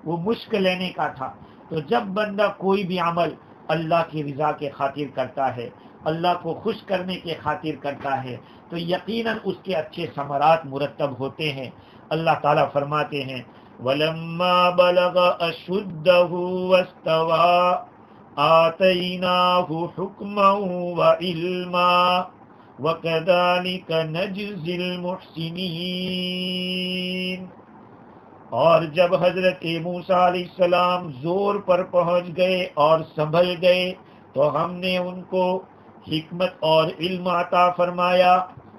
وہ مشک لینے کا تھا۔ تو جب بندہ کوئی بھی عمل اللہ کی رضا کے خاطر کرتا ہے، اللہ کو خوش کرنے کے خاطر کرتا ہے، تو یقیناً اس کے اچھے ثمرات مرتب ہوتے ہیں۔ اللہ تعالیٰ فرماتے ہیں وَلَمَّا بَلَغَ أَشُدَّهُ وَاسْتَوَىٰ آتَيْنَاهُ حُكْمًا وَعِلْمًا وَكَذَلِكَ نَجْزِي الْمُحْسِنِينَ۔ اور جب حضرت موسیٰ علیہ السلام زور پر پہنچ گئے اور سنبھل گئے تو ہم نے ان کو حکمت اور علم عطا فرمایا۔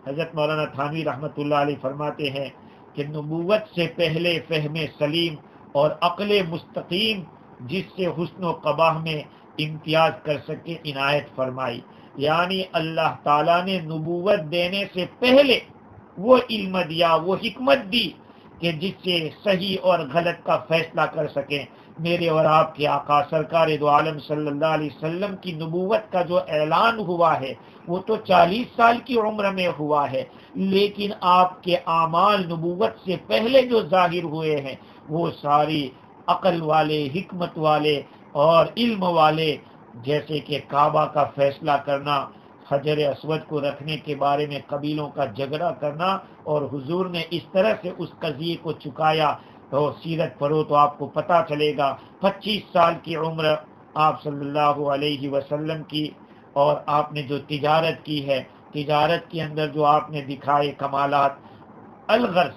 حضرت مولانا تھانوی رحمۃ اللہ علیہ فرماتے ہیں کہ نبوت سے پہلے فہم سلیم اور عقل مستقیم جس سے حسن و قباح میں امتیاز کر سکے عنایت فرمائی، یعنی اللہ تعالیٰ نے نبوت دینے سے پہلے وہ علم دیا، وہ حکمت دی کہ جس سے صحیح اور غلط کا فیصلہ کر سکیں۔ میرے اور آپ کے آقا سرکار دو عالم صلی اللہ علیہ وسلم کی نبوت کا جو اعلان ہوا ہے وہ تو 40 سال کی عمر میں ہوا ہے، لیکن آپ کے اعمال نبوت سے پہلے جو ظاہر ہوئے ہیں وہ ساری عقل والے، حکمت والے اور علم والے، جیسے کہ کعبہ کا فیصلہ کرنا، حجر اسود کو رکھنے کے بارے میں قبیلوں کا جھگڑا کرنا، اور حضور نے اس طرح سے اس قضیے کو چکایا۔ تو سیرت پڑھو تو آپ کو پتہ چلے گا 25 سال کی عمر آپ صلی اللہ علیہ وسلم کی، اور آپ نے جو تجارت کی ہے، تجارت کے اندر جو آپ نے دکھائے کمالات، الغرض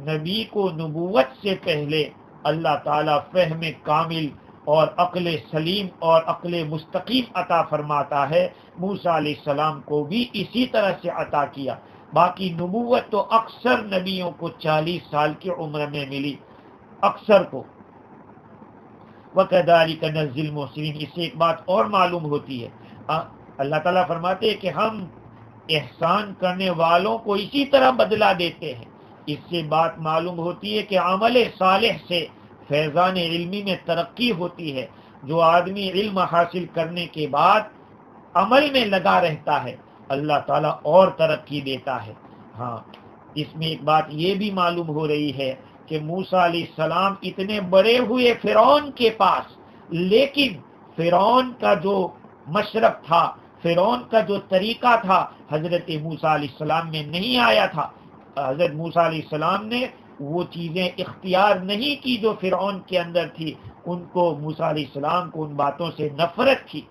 نبی کو نبوت سے پہلے اللہ تعالیٰ فہم کامل اور عقل سلیم اور عقل مستقیم عطا فرماتا ہے۔ موسیٰ علیہ السلام کو بھی اسی طرح سے عطا کیا۔ باقی نبوت تو اکثر نبیوں کو 40 سال کی عمر میں ملی، اکثر کو۔ وَكَذَلِكَ نَجْزِي الْمُحْسِنِينَ، اس سے ایک بات اور معلوم ہوتی ہے، اللہ تعالیٰ فرماتے ہیں کہ ہم احسان کرنے والوں کو اسی طرح بدلہ دیتے ہیں۔ اس سے بات معلوم ہوتی ہے کہ عمل صالح سے فیضان علمی میں ترقی ہوتی ہے۔ جو آدمی علم حاصل کرنے کے بعد عمل میں لگا رہتا ہے، اللہ تعالیٰ اور ترقی دیتا ہے۔ ہاں، اس میں ایک بات یہ بھی معلوم ہو رہی ہے کہ موسیٰ علیہ السلام اتنے بڑے ہوئے فرعون کے پاس، لیکن فرعون کا جو مشرب تھا، فرعون کا جو طریقہ تھا، حضرت موسیٰ علیہ السلام میں نہیں آیا تھا۔ حضرت موسیٰ علیہ السلام نے وہ چیزیں اختیار نہیں کی جو فرعون کے اندر تھی، ان کو موسیٰ علیہ السلام کو ان باتوں سے نفرت تھی۔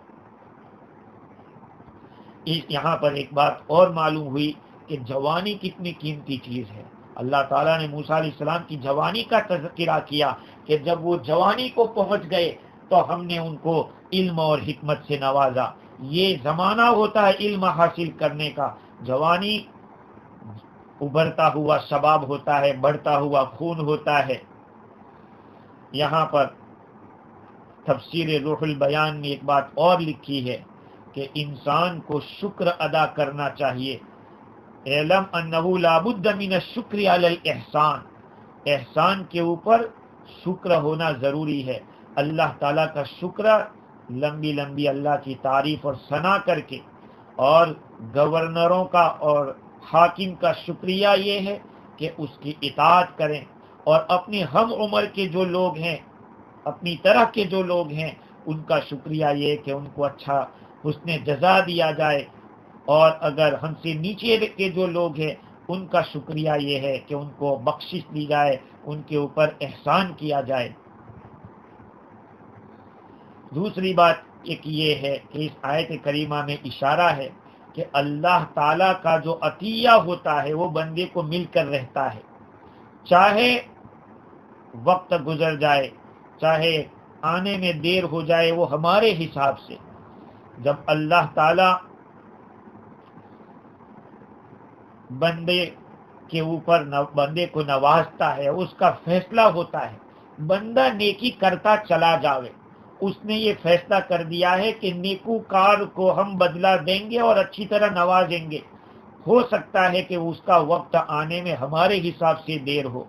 یہاں پر ایک بات اور معلوم ہوئی کہ جوانی کتنی قیمتی چیز ہے۔ اللہ تعالیٰ نے موسیٰ علیہ السلام کی جوانی کا تذکرہ کیا کہ جب وہ جوانی کو پہنچ گئے تو ہم نے ان کو علم اور حکمت سے نوازا۔ یہ زمانہ ہوتا ہے علم حاصل کرنے کا۔ جوانی ابھرتا ہوا شباب ہوتا ہے، بڑھتا ہوا خون ہوتا ہے۔ یہاں پر تفسیر روح البیان میں ایک بات اور لکھی ہے کہ انسان کو شکر ادا کرنا چاہیے۔ اعلم انہ لا بد من الشکر علی الاحسان، احسان کے اوپر شکر ہونا ضروری ہے۔ اللہ تعالیٰ کا شکر لمبی لمبی اللہ کی تعریف اور ثنا کر کے، اور گورنروں کا اور حاکم کا شکریہ یہ ہے کہ اس کی اطاعت کریں، اور اپنی ہم عمر کے جو لوگ ہیں، اپنی طرح کے جو لوگ ہیں، ان کا شکریہ یہ کہ ان کو اچھا حسن جزا دیا جائے، اور اگر ہم سے نیچے کے جو لوگ ہیں ان کا شکریہ یہ ہے کہ ان کو بخشش دی جائے، ان کے اوپر احسان کیا جائے۔ دوسری بات ایک یہ ہے کہ اس آیت کریمہ میں اشارہ ہے کہ اللہ تعالیٰ کا جو عطیہ ہوتا ہے وہ بندے کو مل کر رہتا ہے، چاہے وقت گزر جائے، چاہے آنے میں دیر ہو جائے، وہ ہمارے حساب سے۔ جب اللہ تعالیٰ بندے کے اوپر بندے کو نوازتا ہے، اس کا فیصلہ ہوتا ہے بندہ نیکی کرتا چلا جاوے۔ اس نے یہ فیصلہ کر دیا ہے کہ نیکوکار کو ہم بدلہ دیں گے اور اچھی طرح نوازیں گے۔ ہو سکتا ہے کہ اس کا وقت آنے میں ہمارے حساب سے دیر ہو،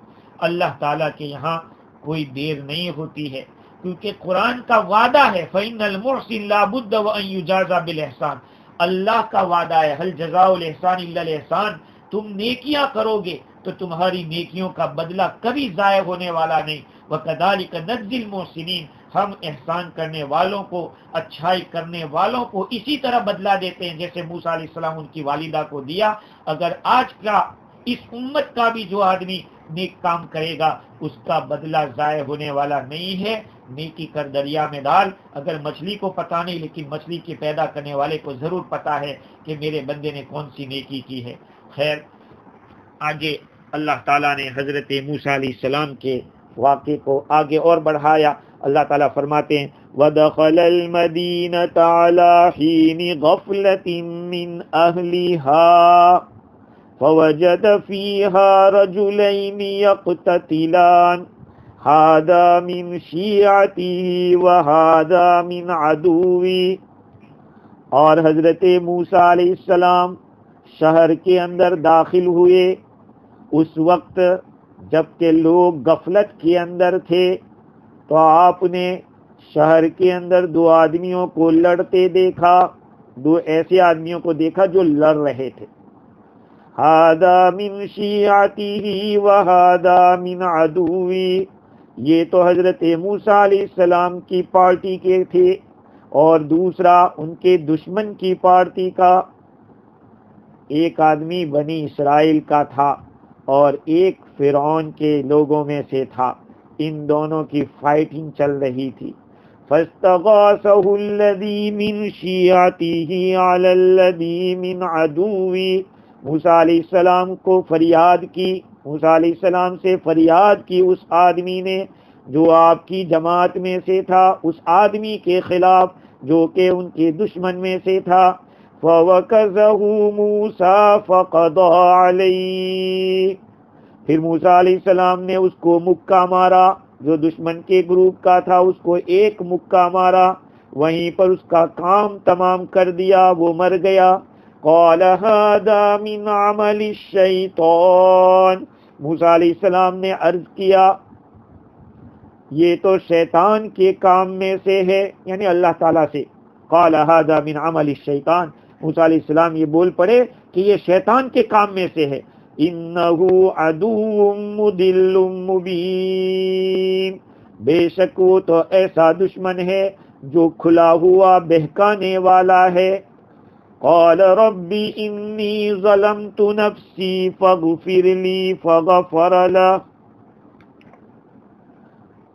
اللہ تعالیٰ کے یہاں کوئی دیر نہیں ہوتی ہے، کیونکہ قرآن کا وعدہ ہے فَإِنَّ الْمُحْسِنَ لَا بُدَّ وَأَن يُجَازَ بِالْإِحْسَانِ، اللہ کا وعدہ ہے هَلْ جَزَاءُ الْإِحْسَانِ إِلَّا الْإِحْسَانُ، تم نیکیاں کرو گے تو تمہاری نیکیوں کا بدلہ کبھی ضائع ہونے والا نہیں۔ وَكَذَلِكَ نَجْزِي الْمُحْسِنِينَ، ہم احسان کرنے والوں کو، اچھائی کرنے والوں کو اسی طرح بدلہ دیتے ہیں جیسے موسیٰ علیہ السلام ان کی والدہ کو دیا۔ اگر آج کا اس امت کا بھی جو آدمی نیک کام کرے گا اس کا بدلہ ضائع ہونے والا نہیں ہے۔ نیکی کر دریا میں ڈال، اگر مچھلی کو پتہ نہیں لیکن مچھلی کے پیدا کرنے والے کو ضرور پتا ہے کہ میرے بندے نے کون سی نیکی کی ہے۔ خیر، آگے اللہ تعالیٰ نے حضرت موسیٰ علیہ السلام کے واقعے کو آگے اور بڑھایا۔ اللہ تعالیٰ فرماتے ہیں وَدَخَلَ الْمَدِينَةَ عَلَى حِينِ غَفْلَةٍ مِّنْ أَهْلِهَا فَوَجَدَ فِيهَا رَجُلَيْنِ يَقْتَتِلَانِ هَذَا مِنْ شِيعَتِهِ وَهَذَا مِنْ عَدُوِّهِ، اور حضرت موسیٰ علیہ السلام شہر کے اندر داخل ہوئے اس وقت جب کہ لوگ غفلت کے اندر تھے، تو آپ نے شہر کے اندر دو آدمیوں کو لڑتے دیکھا، دو ایسے آدمیوں کو دیکھا جو لڑ رہے تھے۔ ہذا من شیعتہ وہذا من عدوی، یہ تو حضرت موسیٰ علیہ السلام کی پارٹی کے تھے اور دوسرا ان کے دشمن کی پارٹی کا۔ ایک آدمی بنی اسرائیل کا تھا اور ایک فرعون کے لوگوں میں سے تھا، ان دونوں کی فائٹنگ چل رہی تھی۔ فاستغاثه الذي من شيعته على الذي من عدوه، موسیٰ علیہ السلام کو فریاد کی، موسیٰ علیہ السلام سے فریاد کی اس آدمی نے جو آپ کی جماعت میں سے تھا، اس آدمی کے خلاف جو کہ ان کے دشمن میں سے تھا. فَوَكَزَهُ مُوسَى فَقَضَى عَلَيْهِ، پھر موسیٰ علیہ السلام نے اس کو مکہ مارا، جو دشمن کے گروپ کا تھا اس کو ایک مکہ مارا، وہیں پر اس کا کام تمام کر دیا، وہ مر گیا. قال هذا من عمل الشیطان، موسیٰ علیہ السلام نے عرض کیا یہ تو شیطان کے کام میں سے ہے، یعنی اللہ تعالیٰ سے. قال هذا من عمل الشیطان، موسیٰ علیہ السلام یہ بول پڑے کہ یہ شیطان کے کام میں سے ہے. انه عدو مضل مبین، بے شک وہ تو ایسا دشمن ہے جو کھلا ہوا بہکانے والا ہے. قال رب انی ظلمت نفسی فاغفر لی فغفر له،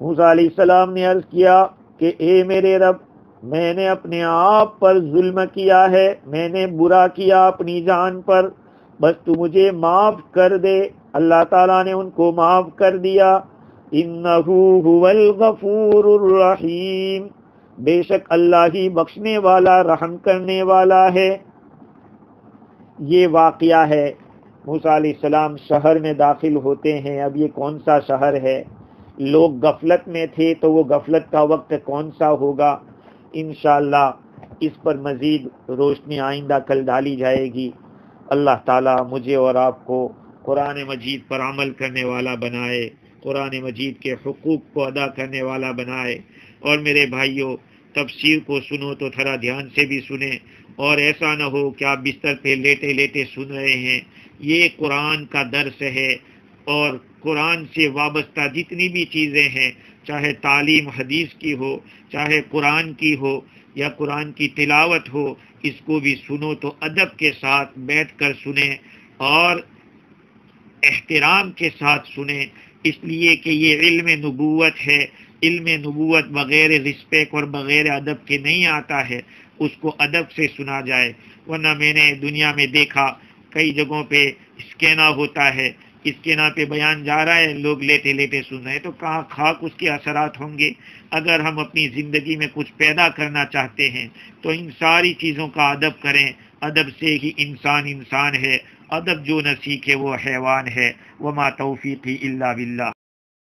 موسیٰ علیہ السلام نے عرض کیا کہ اے میرے رب، میں نے اپنے آپ پر ظلم کیا ہے، میں نے برا کیا اپنی جان پر، بس تو مجھے معاف کر دے. اللہ تعالیٰ نے ان کو معاف کر دیا. انہ هو الغفور الرحیم، بے شک اللہ ہی بخشنے والا رحم کرنے والا ہے. یہ واقعہ ہے، موسیٰ علیہ السلام شہر میں داخل ہوتے ہیں. اب یہ کون سا شہر ہے؟ لوگ غفلت میں تھے تو وہ غفلت کا وقت کون سا ہوگا؟ انشاءاللہ اس پر مزید روشنی آئندہ کل ڈالی جائے گی. اللہ تعالیٰ مجھے اور آپ کو قرآن مجید پر عمل کرنے والا بنائے، قرآن مجید کے حقوق کو ادا کرنے والا بنائے. اور میرے بھائیوں، تفسیر کو سنو تو تھوڑا دھیان سے بھی سنیں، اور ایسا نہ ہو کہ آپ بستر پہ لیٹے لیٹے سن رہے ہیں. یہ قرآن کا درس ہے، اور قرآن سے وابستہ جتنی بھی چیزیں ہیں، چاہے تعلیم حدیث کی ہو، چاہے قرآن کی ہو یا قرآن کی تلاوت ہو، اس کو بھی سنو تو ادب کے ساتھ بیٹھ کر سنیں اور احترام کے ساتھ سنیں، اس لیے کہ یہ علم نبوت ہے. علم نبوت بغیر رسپیکٹ اور بغیر ادب کے نہیں آتا ہے، اس کو ادب سے سنا جائے. ورنہ میں نے دنیا میں دیکھا کئی جگہوں پہ اسکینا ہوتا ہے، اسکینا پہ بیان جا رہا ہے، لوگ لیٹے لیٹے سن رہے ہیں، تو کہاں خاک اس کے اثرات ہوں گے. اگر ہم اپنی زندگی میں کچھ پیدا کرنا چاہتے ہیں تو ان ساری چیزوں کا ادب کریں. ادب سے ہی انسان انسان ہے، ادب جو نہ سیکھے وہ حیوان ہے. وما توفیقی الا باللہ.